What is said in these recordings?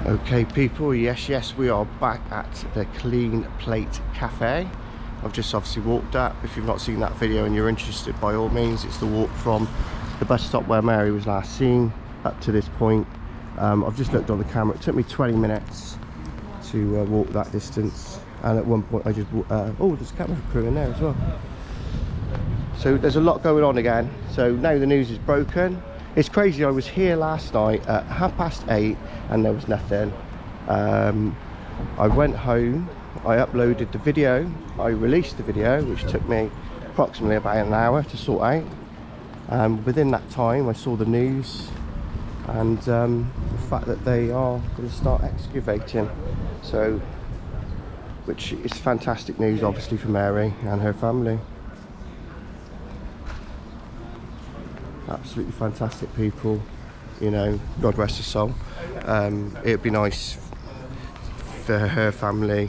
Okay people, yes, we are back at the Clean Plate Cafe. I've just obviously walked up. If you've not seen that video and you're interested, by all means, it's the walk from the bus stop where Mary was last seen up to this point. I've just looked on the camera, it took me 20 minutes to walk that distance, and at one point I just oh, there's a camera crew in there as well. So there's a lot going on again. So now the news is broken. It's crazy, I was here last night at 8:30 and there was nothing. I went home, I uploaded the video, I released the video, which took me approximately about an hour to sort out. Within that time I saw the news and the fact that they are going to start excavating. So, which is fantastic news obviously for Mary and her family. Absolutely fantastic people, you know, God rest her soul. It'd be nice for her family.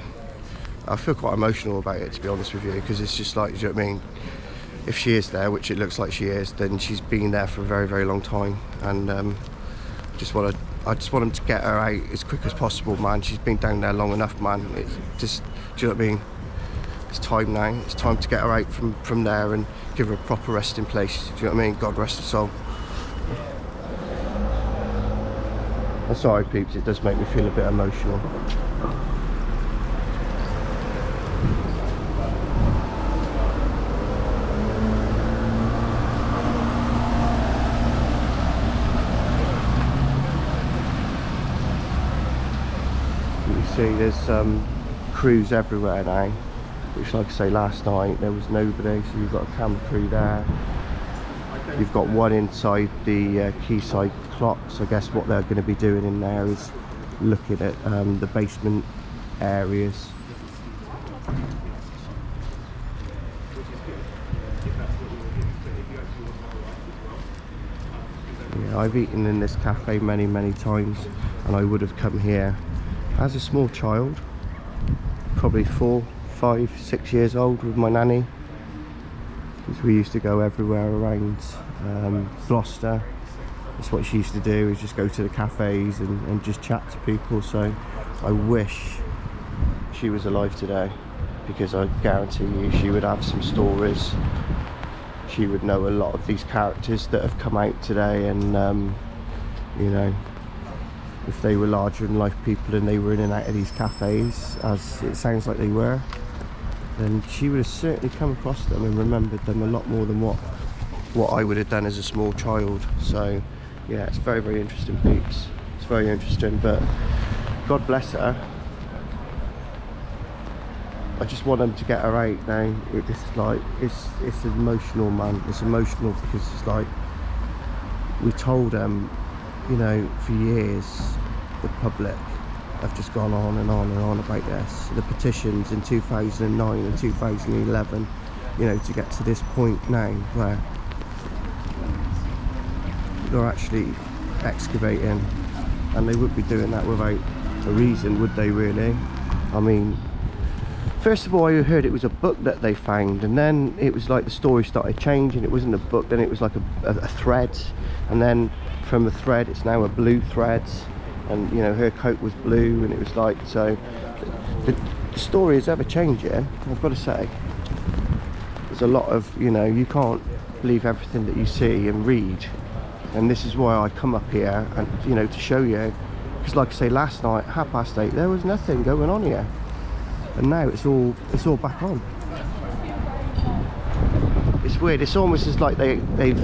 I feel quite emotional about it, to be honest with you, because it's just like, do you know what I mean? If she is there, which it looks like she is, then she's been there for a very, very long time, and I just want them to get her out as quick as possible, man. She's been down there long enough, man. It's just, do you know what I mean? It's time now. It's time to get her out from there and give her a proper resting place. Do you know what I mean? God rest her soul. I'm sorry, peeps. It does make me feel a bit emotional. You can see there's crews everywhere now. Which, like I say, last night there was nobody, so you've got a camera crew there. You've got one inside the quayside clocks. I guess what they're going to be doing in there is looking at the basement areas. Yeah, I've eaten in this cafe many times, and I would have come here as a small child, probably 4, 5, 6 years old with my nanny, because we used to go everywhere around Gloucester. That's what she used to do, is just go to the cafes and just chat to people. So I wish she was alive today, because I guarantee you she would have some stories. She would know a lot of these characters that have come out today, and you know, if they were larger than life people and they were in and out of these cafes, as it sounds like they were, then she would have certainly come across them and remembered them a lot more than what I would have done as a small child. So yeah, it's very, very interesting, peeps. It's very interesting, but God bless her. I just want them to get her out now. It's like, it's emotional, man. It's emotional because it's like, we told them, you know, for years, the public have just gone on and on and on about this. The petitions in 2009 and 2011, you know, to get to this point now where they're actually excavating, and they wouldn't be doing that without a reason, would they really? I mean, first of all, I heard it was a book that they found, and then it was like the story started changing. It wasn't a book, then it was like a thread, and then from the thread it's now a blue thread. And you know, her coat was blue, and it was like, so the story is ever changing, I've got to say. There's a lot of, you know, you can't believe everything that you see and read, and this is why I come up here, and you know, to show you, because like I say, last night 8:30 there was nothing going on here, and now it's all back on. It's weird. It's almost as like they've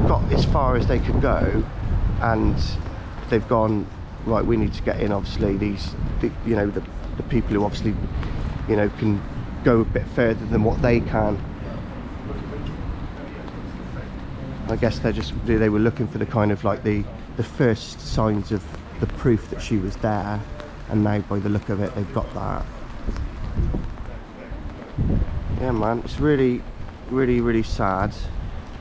got as far as they could go, and they've gone, right, we need to get in. Obviously you know, the people who obviously, you know, can go a bit further than what they can. I guess they were looking for the kind of like the first signs of the proof that she was there, and now by the look of it they've got that. Yeah, man, it's really, really sad,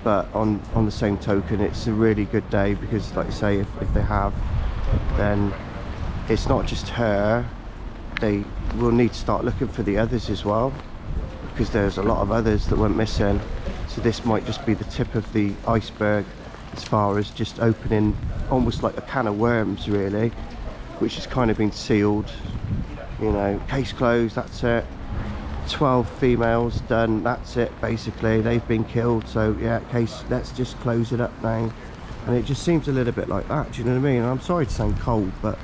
but on the same token, it's a really good day, because like I say, if they have, then it's not just her. They will need to start looking for the others as well, because there's a lot of others that went missing. So this might just be the tip of the iceberg as far as just opening almost like a can of worms, really, which has kind of been sealed. You know, case closed, that's it. 12 females done, that's it basically. They've been killed, so yeah, case, let's just close it up now. And it just seems a little bit like that, do you know what I mean? And I'm sorry to sound cold, but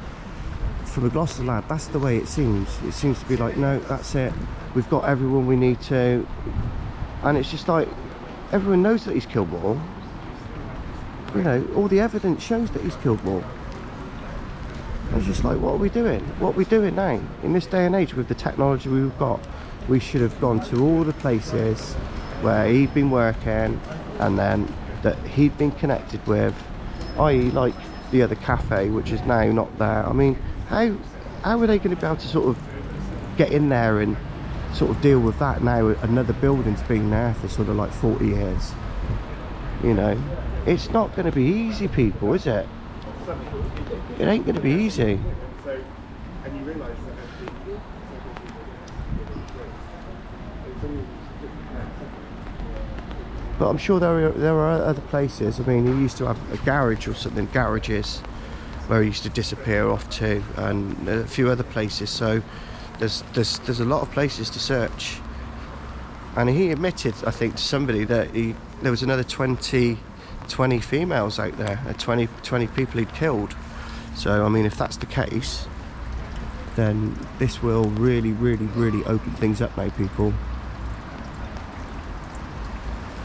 from a Gloucester lad, that's the way it seems. It seems to be like, no, that's it, we've got everyone we need to. And it's just like, everyone knows that he's killed more. You know, all the evidence shows that he's killed more. And it's just like, what are we doing? What are we doing now? In this day and age, with the technology we've got, we should have gone to all the places where he'd been working, and then that he'd been connected with, i.e. like the other cafe, which is now not there. I mean, how are they going to be able to sort of get in there and sort of deal with that now? Another building's been there for sort of like 40 years. You know, it's not going to be easy, people, is it? It ain't going to be easy. But I'm sure there are other places. I mean, he used to have a garage or something, garages, where he used to disappear off to, and a few other places. So there's a lot of places to search. And he admitted, I think, to somebody that there was another 20 females out there, 20 people he'd killed. So I mean, if that's the case, then this will really open things up now, people.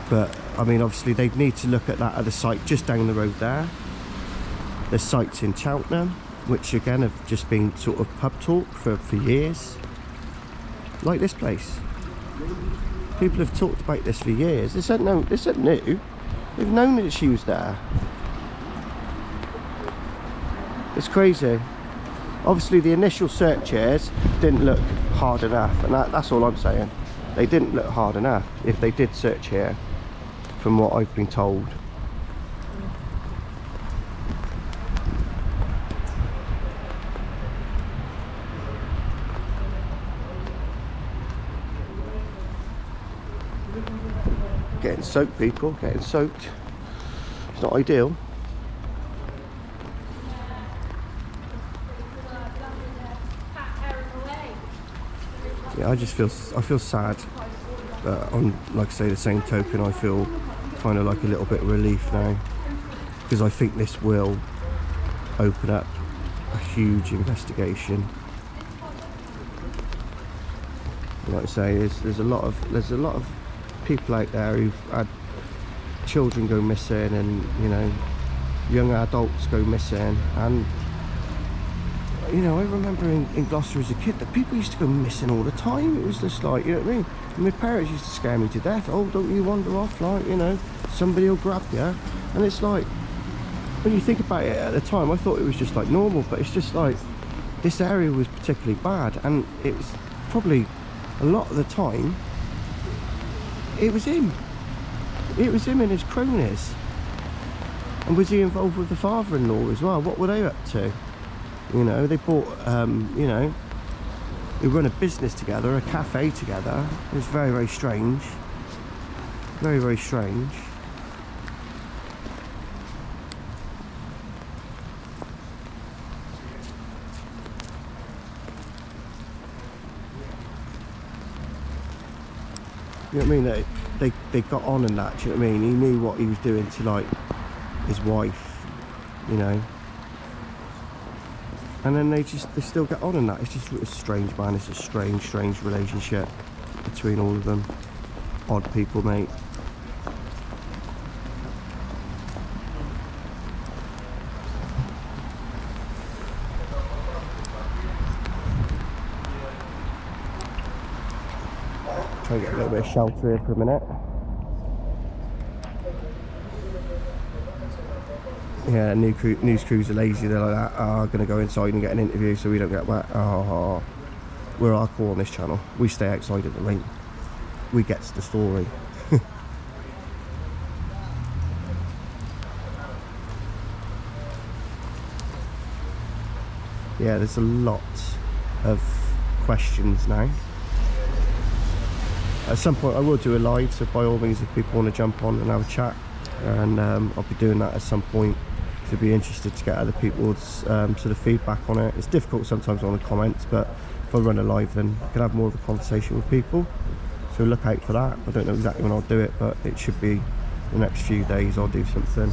But I mean, obviously they need to look at that other site just down the road there. There's sites in Cheltenham, which again have just been sort of pub talk for years. Like this place. People have talked about this for years. This isn't new. They've known that she was there. It's crazy. Obviously the initial searches didn't look hard enough, and that's all I'm saying. They didn't look hard enough if they did search here, from what I've been told. Getting soaked, people, getting soaked. It's not ideal. Yeah, I feel sad, but on, like I say, the same token, I feel kind of like a little bit of relief now, because I think this will open up a huge investigation. Like I say, there's a lot of people out there who've had children go missing, and you know, young adults go missing. And you know, I remember in Gloucester as a kid that people used to go missing all the time. It was just like, you know what I mean? And my parents used to scare me to death. Oh, don't you wander off, like, you know, somebody will grab you. And it's like, when you think about it at the time, I thought it was just like normal, but it's just like, this area was particularly bad, and it was probably a lot of the time it was him and his cronies. And was he involved with the father-in-law as well? What were they up to? You know, they bought you know, they run a business together, a cafe together. It was very strange, very strange. You know what I mean? They got on in that, do you know what I mean? He knew what he was doing to, like, his wife, you know. And then they still get on in that. It's strange, man. It's a strange relationship between all of them. Odd people, mate. Try and get a little bit of shelter here for a minute. Yeah, news crews are lazy. They're like that. Oh, I'm going to go inside and get an interview so we don't get wet. Oh, we're hardcore on this channel. We stay outside at the rate. We get to the story. Yeah, there's a lot of questions now. At some point I will do a live, so by all means, if people want to jump on and have a chat, and I'll be doing that at some point. to be interested to get other people's sort of feedback on it. It's difficult sometimes on the comments, but if I run a live, then I can have more of a conversation with people. So look out for that. I don't know exactly when I'll do it, but it should be the next few days. I'll do something.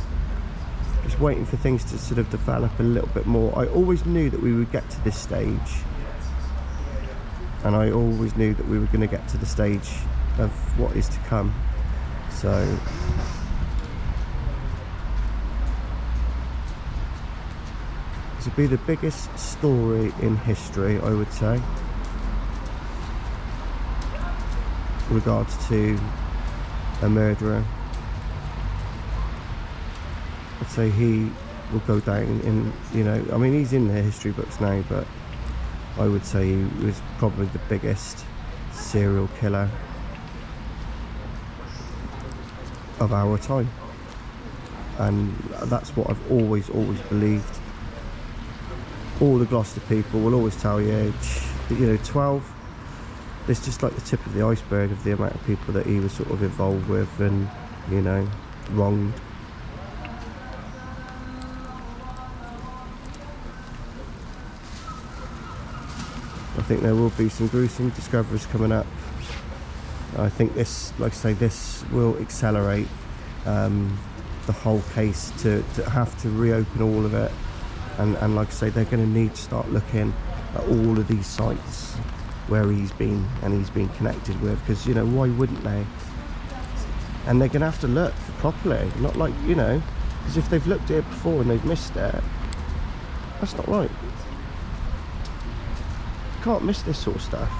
Just waiting for things to sort of develop a little bit more. I always knew that we would get to this stage, and I always knew that we were going to get to the stage of what is to come. So this would be the biggest story in history, I would say, in regards to a murderer. I'd say he will go down in, you know, I mean, he's in the history books now, but I would say he was probably the biggest serial killer of our time, and that's what I've always believed. All the Gloucester people will always tell you, you know, 12, it's just like the tip of the iceberg of the amount of people that he was sort of involved with and, you know, wronged. I think there will be some gruesome discoveries coming up. I think this, like I say, this will accelerate the whole case to have to reopen all of it, and like I say, they're going to need to start looking at all of these sites where he's been and he's been connected with, because, you know, why wouldn't they? And they're going to have to look properly, not like, you know, because if they've looked at it before and they've missed it, that's not right. Can't miss this sort of stuff.